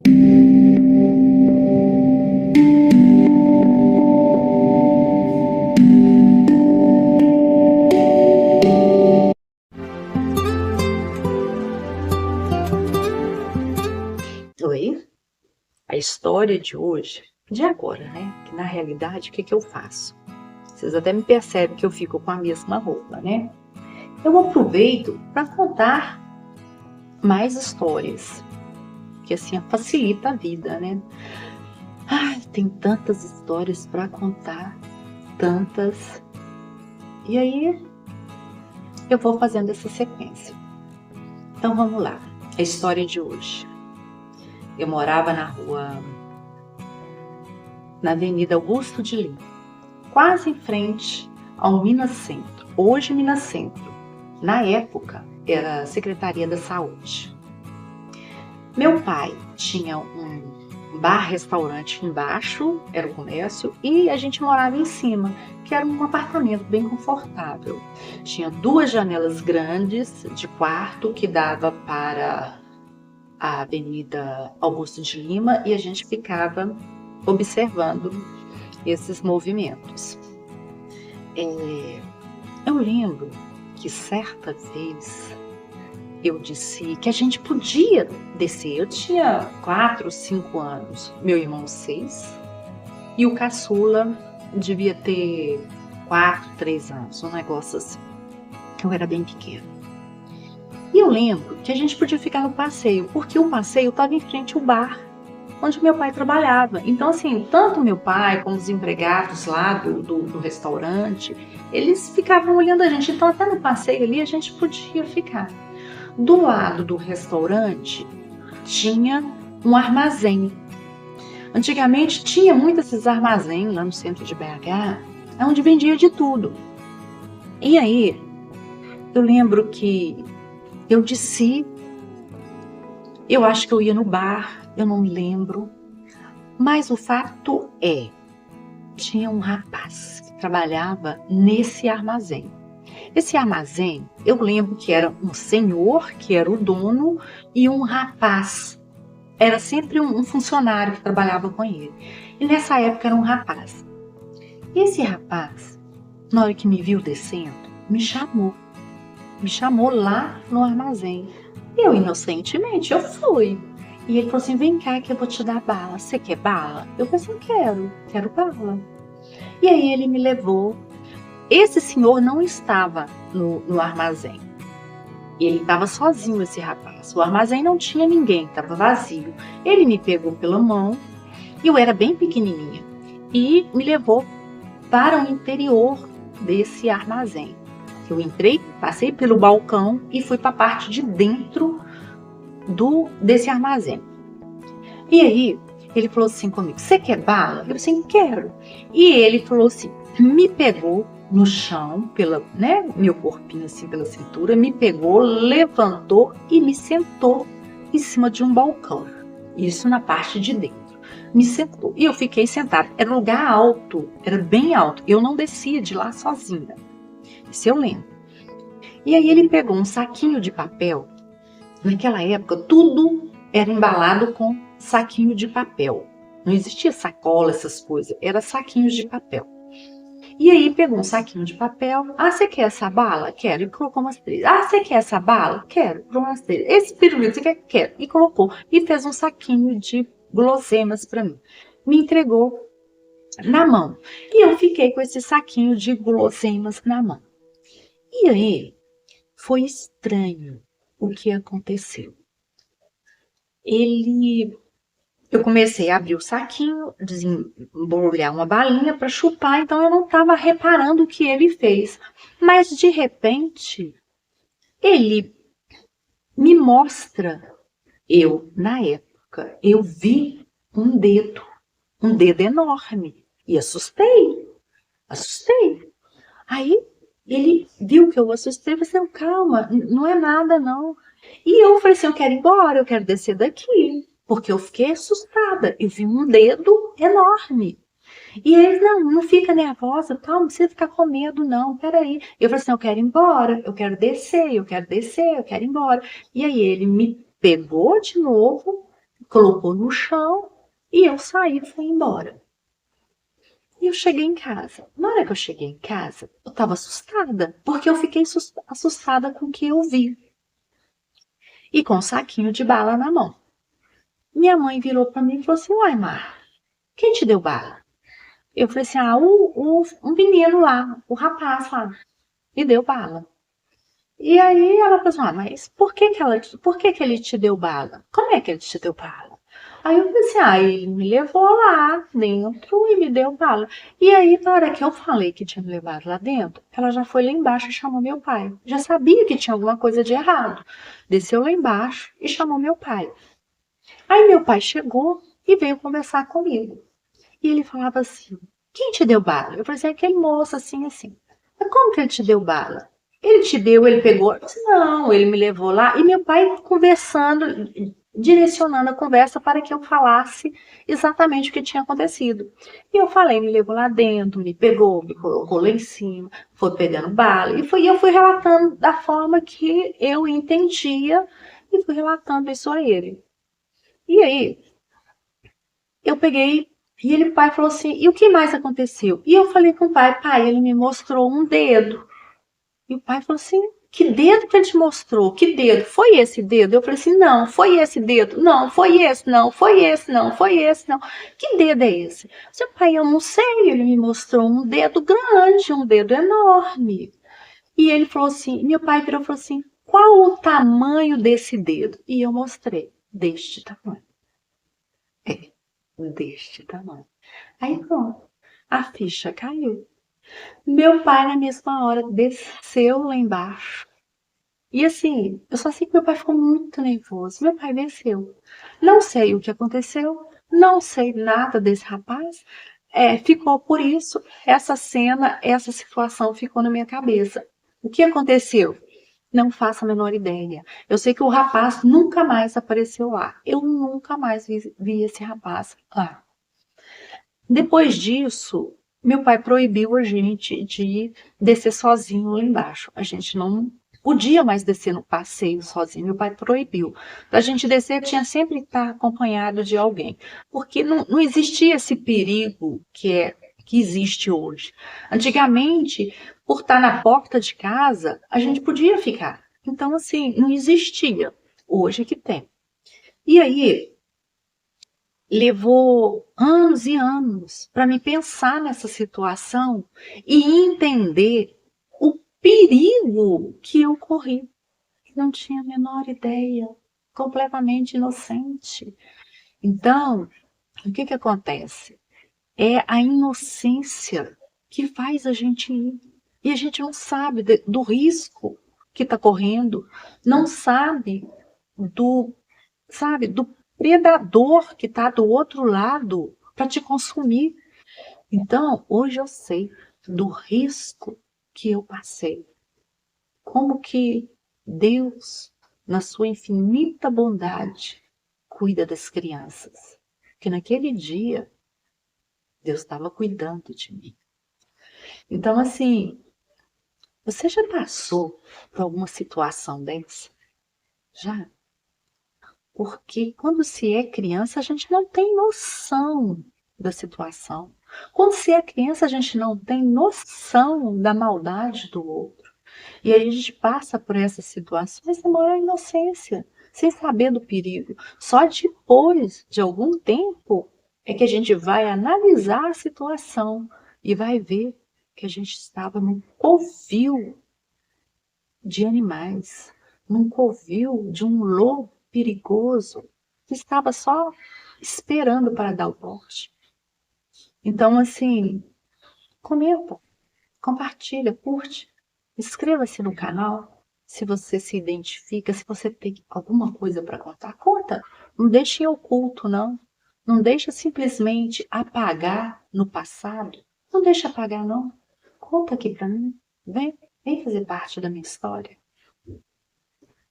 Oi, a história de hoje, de agora, né? Que na realidade, o que eu faço? Vocês até me percebem que eu fico com a mesma roupa, né? Eu aproveito para contar mais histórias, que assim facilita a vida, né? Ai, tem tantas histórias para contar, tantas. E aí eu vou fazendo essa sequência. Então vamos lá, a história de hoje. Eu morava na Avenida Augusto de Lima, quase em frente ao Minas Centro. Hoje Minas Centro, na época era Secretaria da Saúde. Meu pai tinha um bar-restaurante embaixo, era o comércio, e a gente morava em cima, que era um apartamento bem confortável. Tinha 2 janelas grandes de quarto que dava para a Avenida Augusto de Lima e a gente ficava observando esses movimentos. Eu lembro que certa vez eu disse que a gente podia descer. Eu tinha 4, 5 anos, meu irmão 6 e o caçula devia ter 4, 3 anos, um negócio assim. Eu era bem pequena. E eu lembro que a gente podia ficar no passeio, porque o passeio estava em frente ao bar onde meu pai trabalhava. Então, assim, tanto meu pai como os empregados lá do restaurante, eles ficavam olhando a gente. Então, até no passeio ali, a gente podia ficar. Do lado do restaurante, tinha um armazém. Antigamente, tinha muitos esses armazéns lá no centro de BH, onde vendia de tudo. E aí, eu lembro que eu desci, eu acho que eu ia no bar, eu não me lembro, mas o fato é, tinha um rapaz que trabalhava nesse armazém. Esse armazém, eu lembro que era um senhor, que era o dono, e um rapaz. Era sempre um funcionário que trabalhava com ele. E nessa época era um rapaz. E esse rapaz, na hora que me viu descendo, me chamou. Me chamou lá no armazém. Eu, inocentemente, eu fui. E ele falou assim, vem cá que eu vou te dar bala. Você quer bala? Eu falei assim, quero bala. E aí ele me levou. Esse senhor não estava no armazém. Ele estava sozinho, esse rapaz. O armazém não tinha ninguém, estava vazio. Ele me pegou pela mão, e eu era bem pequenininha, e me levou para o interior desse armazém. Eu entrei, passei pelo balcão e fui para a parte de dentro desse armazém. E aí, ele falou assim comigo, você quer bala? Eu disse, quero. E ele falou assim, me pegou no chão, meu corpinho assim pela cintura, me pegou, levantou e me sentou em cima de um balcão. Isso na parte de dentro. Me sentou. E eu fiquei sentada. Era um lugar alto, era bem alto. Eu não descia de lá sozinha. Isso eu lembro. E aí ele pegou um saquinho de papel. Naquela época, tudo era embalado com saquinho de papel. Não existia sacola, essas coisas. Era saquinhos de papel. E aí pegou um saquinho de papel. Ah, você quer essa bala? Quero. E colocou umas 3. Ah, você quer essa bala? Quero. Colocou umas 3. Esse pirulito, você quer? Quero. E colocou. E fez um saquinho de guloseimas para mim. Me entregou na mão. E eu fiquei com esse saquinho de guloseimas na mão. E aí, foi estranho o que aconteceu. Eu comecei a abrir o saquinho, desembrulhar uma balinha para chupar, então eu não estava reparando o que ele fez. Mas, de repente, ele me mostra, na época, eu vi um dedo enorme, e assustei. Aí, ele viu que eu assustei e falou assim, calma, não é nada não. E eu falei assim, eu quero ir embora, eu quero descer daqui. Porque eu fiquei assustada. Eu vi um dedo enorme. E ele, não fica nervosa, calma, não precisa ficar com medo, não, peraí. Eu falei assim, eu quero ir embora, eu quero descer, eu quero ir embora. E aí ele me pegou de novo, colocou no chão e eu saí e fui embora. E eu cheguei em casa. Na hora que eu cheguei em casa, eu estava assustada, porque eu fiquei assustada com o que eu vi. E com um saquinho de bala na mão. Minha mãe virou para mim e falou assim: Uai, Mar, quem te deu bala? Eu falei assim: um menino lá, o rapaz lá, me deu bala. E aí ela falou assim: mas por que ele te deu bala? Como é que ele te deu bala? Aí eu falei assim: ele me levou lá dentro e me deu bala. E aí, na hora que eu falei que tinha me levado lá dentro, ela já foi lá embaixo e chamou meu pai. Já sabia que tinha alguma coisa de errado. Desceu lá embaixo e chamou meu pai. Aí meu pai chegou e veio conversar comigo. E ele falava assim: quem te deu bala? Eu falei assim: aquele moço assim, assim. Mas como que ele te deu bala? Ele te deu, ele pegou? Eu disse, não, ele me levou lá. E meu pai conversando, direcionando a conversa para que eu falasse exatamente o que tinha acontecido. E eu falei, me levou lá dentro, me pegou, me colocou lá em cima, foi pegando bala. Eu fui relatando da forma que eu entendia e fui relatando isso a ele. E aí, eu peguei e ele, pai, falou assim: e o que mais aconteceu? E eu falei com o pai, ele me mostrou um dedo. E o pai falou assim: que dedo que ele te mostrou? Que dedo? Foi esse dedo? Eu falei assim: não, foi esse dedo. Não, foi esse, não, foi esse, não, foi esse, não. Que dedo é esse? Seu pai, eu não sei. Ele me mostrou um dedo grande, um dedo enorme. E ele falou assim: meu pai virou e falou assim: qual o tamanho desse dedo? E eu mostrei: deste tamanho. É, deste tamanho. Aí pronto, a ficha caiu. Meu pai, na mesma hora, desceu lá embaixo. E assim, eu só sei que meu pai ficou muito nervoso. Meu pai desceu. Não sei o que aconteceu, não sei nada desse rapaz. Ficou por isso, essa cena, essa situação ficou na minha cabeça. O que aconteceu? Não faço a menor ideia. Eu sei que o rapaz nunca mais apareceu lá. Eu nunca mais vi esse rapaz lá. Depois disso, meu pai proibiu a gente de descer sozinho lá embaixo. A gente não podia mais descer no passeio sozinho. Meu pai proibiu. Para a gente descer, tinha sempre que estar acompanhado de alguém. Porque não existia esse perigo que existe hoje. Antigamente, por estar na porta de casa, a gente podia ficar. Então, assim, não existia. Hoje é que tem. E aí, levou anos e anos para me pensar nessa situação e entender o perigo que eu corri. Não tinha a menor ideia, completamente inocente. Então, o que acontece? É a inocência que faz a gente ir. E a gente não sabe do risco que está correndo, não sabe do do predador que está do outro lado para te consumir. Então, hoje eu sei do risco que eu passei. Como que Deus, na sua infinita bondade, cuida das crianças. Que naquele dia, Deus estava cuidando de mim. Então, assim, você já passou por alguma situação dessa? Já? Porque quando se é criança, a gente não tem noção da situação. Quando se é criança, a gente não tem noção da maldade do outro. E aí a gente passa por essas situações na maior inocência, sem saber do perigo. Só depois de algum tempo é que a gente vai analisar a situação e vai ver que a gente estava num covil de animais, num covil de um lobo perigoso que estava só esperando para dar o porte. Então, assim, comenta, compartilha, curte, inscreva-se no canal. Se você se identifica, se você tem alguma coisa para contar, conta. Não deixe em oculto, não. Não deixa simplesmente apagar no passado. Não deixa apagar, não. Conta aqui para mim. Vem fazer parte da minha história.